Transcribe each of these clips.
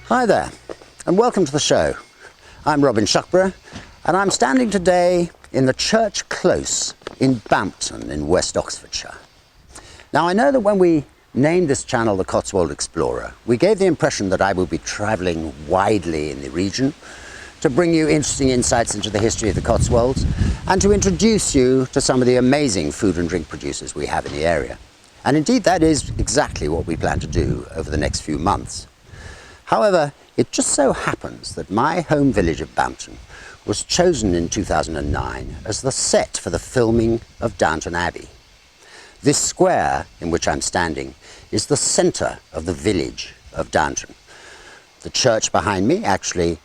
Hi there, and welcome to the show. I'm Robin Shuckburgh, and I'm standing today in the Church Close in Bampton in West Oxfordshire. Now, I know that when we named this channel the Cotswold Explorer, we gave the impression that I would be travelling widely in the region to bring you interesting insights into the history of the Cotswolds and to introduce you to some of the amazing food and drink producers we have in the area. And indeed, that is exactly what we plan to do over the next few months. However, it just so happens that my home village of Bampton was chosen in 2009 as the set for the filming of Downton Abbey. This square in which I'm standing is the centre of the village of Downton. The church behind me, actually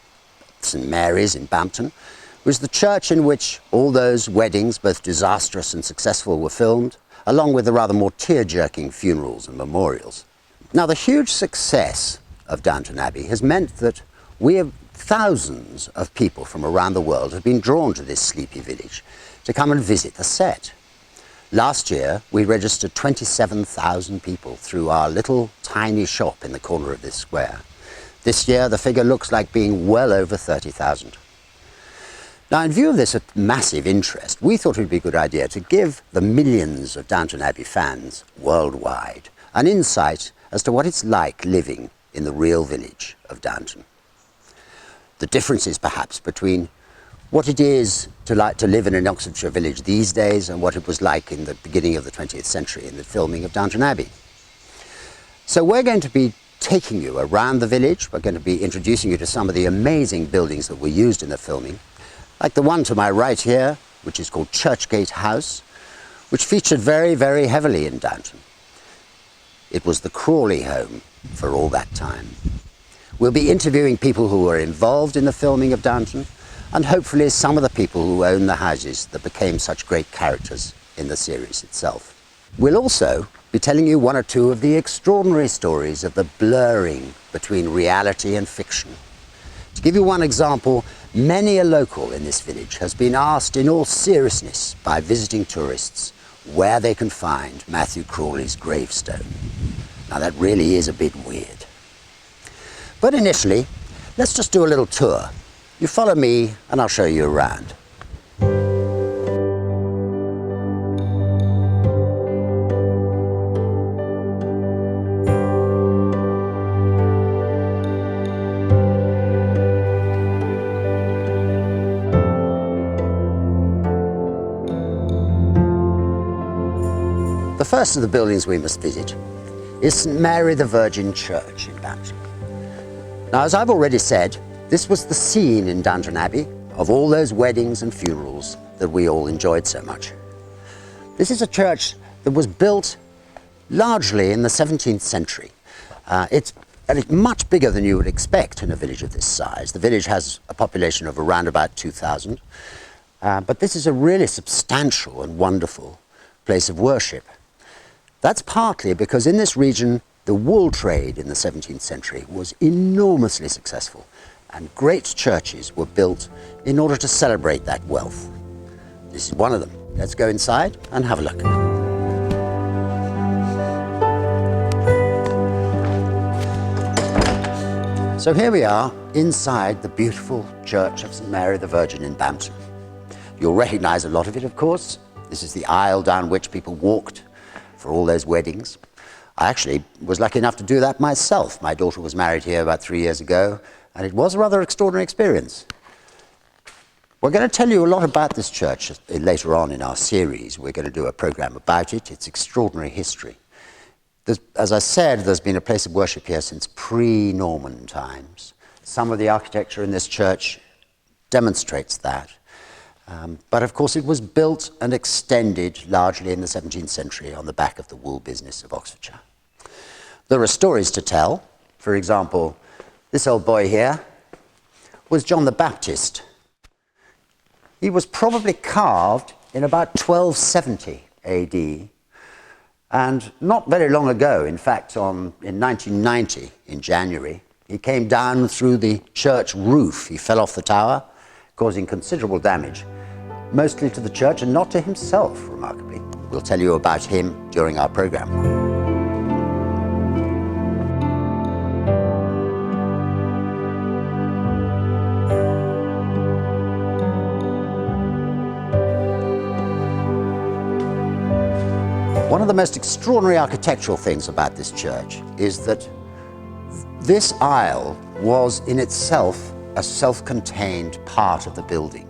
St Mary's in Bampton, was the church in which all those weddings, both disastrous and successful, were filmed, along with the rather more tear-jerking funerals and memorials. Now, the huge success of Downton Abbey has meant that thousands of people from around the world have been drawn to this sleepy village to come and visit the set. Last year, we registered 27,000 people through our little tiny shop in the corner of this square. This year, the figure looks like being well over 30,000. Now, in view of this massive interest, we thought it would be a good idea to give the millions of Downton Abbey fans worldwide an insight as to what it's like living in the real village of Downton. The differences, perhaps, between what it is to live in an Oxfordshire village these days and what it was like in the beginning of the 20th century in the filming of Downton Abbey. So we're going to be taking you around the village. We're going to be introducing you to some of the amazing buildings that were used in the filming, like the one to my right here, which is called Churchgate House, which featured very, very heavily in Downton. It was the Crawley home for all that time. We'll be interviewing people who were involved in the filming of Downton, and hopefully some of the people who own the houses that became such great characters in the series itself. We'll also be telling you one or two of the extraordinary stories of the blurring between reality and fiction. To give you one example, many a local in this village has been asked in all seriousness by visiting tourists where they can find Matthew Crawley's gravestone. Now, that really is a bit weird. But initially, let's just do a little tour. You follow me and I'll show you around. The first of the buildings we must visit is St Mary the Virgin Church in Bampton. Now, as I've already said, this was the scene in Downton Abbey of all those weddings and funerals that we all enjoyed so much. This is a church that was built largely in the 17th century. It's much bigger than you would expect in a village of this size. The village has a population of around about 2,000, but this is a really substantial and wonderful place of worship. That's partly because in this region, the wool trade in the 17th century was enormously successful, and great churches were built in order to celebrate that wealth. This is one of them. Let's go inside and have a look. So here we are inside the beautiful Church of St Mary the Virgin in Bampton. You'll recognise a lot of it, of course. This is the aisle down which people walked for all those weddings. I actually was lucky enough to do that myself. My daughter was married here about 3 years ago, and it was a rather extraordinary experience. We're going to tell you a lot about this church later on in our series. We're going to do a programme about it, its extraordinary history. As I said, there's been a place of worship here since pre-Norman times. Some of the architecture in this church demonstrates that. But of course it was built and extended largely in the 17th century on the back of the wool business of Oxfordshire. There are stories to tell. For example, this old boy here was John the Baptist. He was probably carved in about 1270 AD, and not very long ago, in fact in 1990 in January, he came down through the church roof. He fell off the tower, causing considerable damage, mostly to the church and not to himself, remarkably. We'll tell you about him during our programme. One of the most extraordinary architectural things about this church is that this aisle was in itself a self-contained part of the building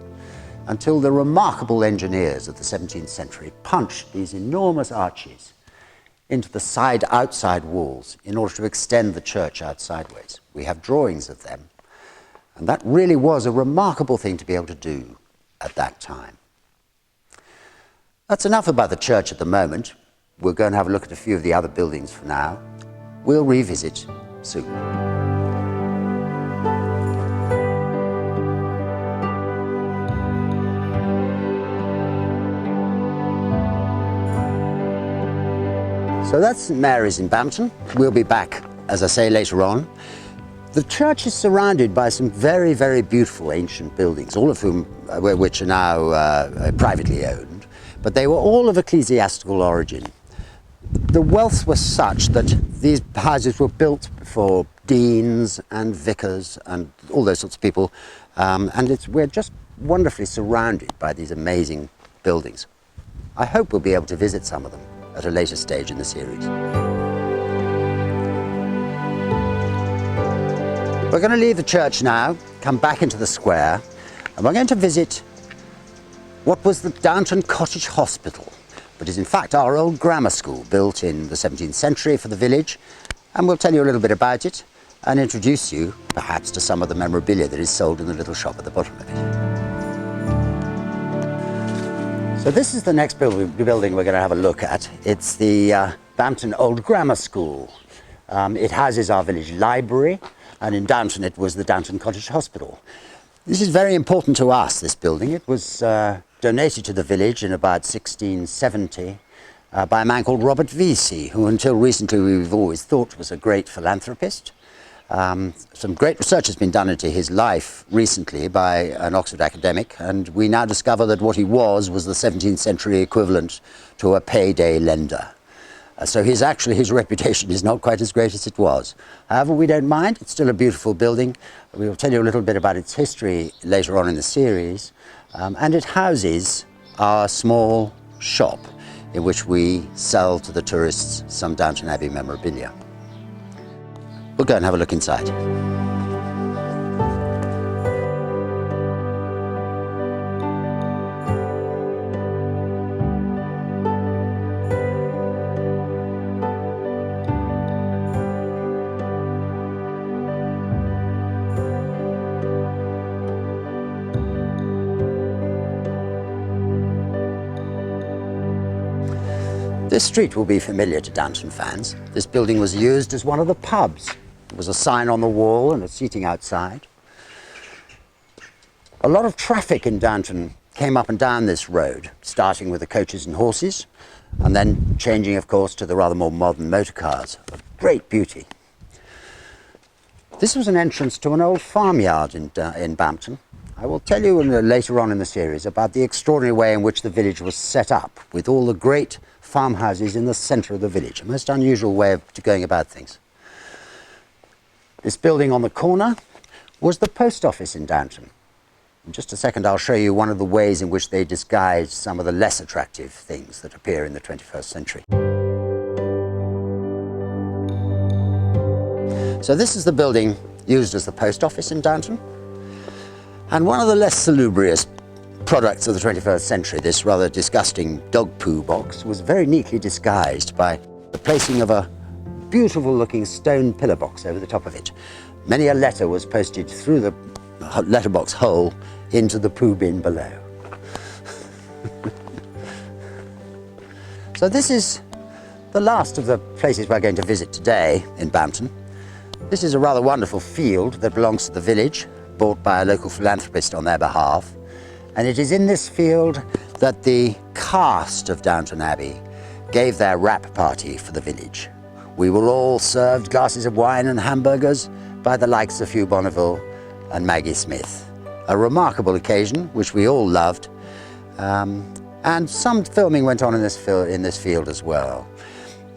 until the remarkable engineers of the 17th century punched these enormous arches into the outside walls in order to extend the church out sideways. We have drawings of them, and that really was a remarkable thing to be able to do at that time. That's enough about the church at the moment. We're going to have a look at a few of the other buildings for now. We'll revisit soon. So that's St Mary's in Bampton. We'll be back, as I say, later on. The church is surrounded by some very, very beautiful ancient buildings, all of whom, which are now privately owned, but they were all of ecclesiastical origin. The wealth was such that these houses were built for deans and vicars and all those sorts of people, and we're just wonderfully surrounded by these amazing buildings. I hope we'll be able to visit some of them at a later stage in the series. We're going to leave the church now, come back into the square, and we're going to visit what was the Downton Cottage Hospital, but is in fact our old grammar school built in the 17th century for the village, and we'll tell you a little bit about it and introduce you perhaps to some of the memorabilia that is sold in the little shop at the bottom of it. So this is the next building we're going to have a look at. It's the Bampton Old Grammar School. It houses our village library, and in Downton it was the Downton Cottage Hospital. This is very important to us, this building. It was donated to the village in about 1670 by a man called Robert Vesey, who until recently we've always thought was a great philanthropist. Some great research has been done into his life recently by an Oxford academic, and we now discover that what he was the 17th century equivalent to a payday lender. So his reputation is not quite as great as it was. However, we don't mind. It's still a beautiful building. We will tell you a little bit about its history later on in the series. And it houses our small shop in which we sell to the tourists some Downton Abbey memorabilia. We'll go and have a look inside. This street will be familiar to Downton fans. This building was used as one of the pubs. There was a sign on the wall and a seating outside. A lot of traffic in Downton came up and down this road, starting with the coaches and horses, and then changing, of course, to the rather more modern motor cars of great beauty. This was an entrance to an old farmyard in Bampton. I will tell you later on in the series about the extraordinary way in which the village was set up, with all the great farmhouses in the centre of the village. A most unusual way of going about things. This building on the corner was the post office in Downton. In just a second I'll show you one of the ways in which they disguised some of the less attractive things that appear in the 21st century. So this is the building used as the post office in Downton. And one of the less salubrious products of the 21st century, this rather disgusting dog poo box, was very neatly disguised by the placing of a beautiful looking stone pillar box over the top of it. Many a letter was posted through the letterbox hole into the poo bin below. So this is the last of the places we're going to visit today in Bampton. This is a rather wonderful field that belongs to the village, bought by a local philanthropist on their behalf. And it is in this field that the cast of Downton Abbey gave their wrap party for the village. We were all served glasses of wine and hamburgers by the likes of Hugh Bonneville and Maggie Smith. A remarkable occasion, which we all loved. And some filming went on in this field as well.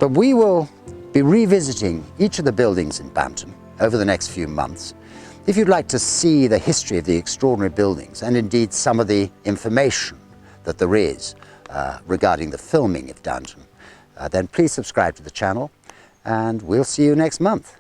But we will be revisiting each of the buildings in Bampton over the next few months. If you'd like to see the history of the extraordinary buildings, and indeed some of the information that there is regarding the filming of Downton, then please subscribe to the channel, and we'll see you next month.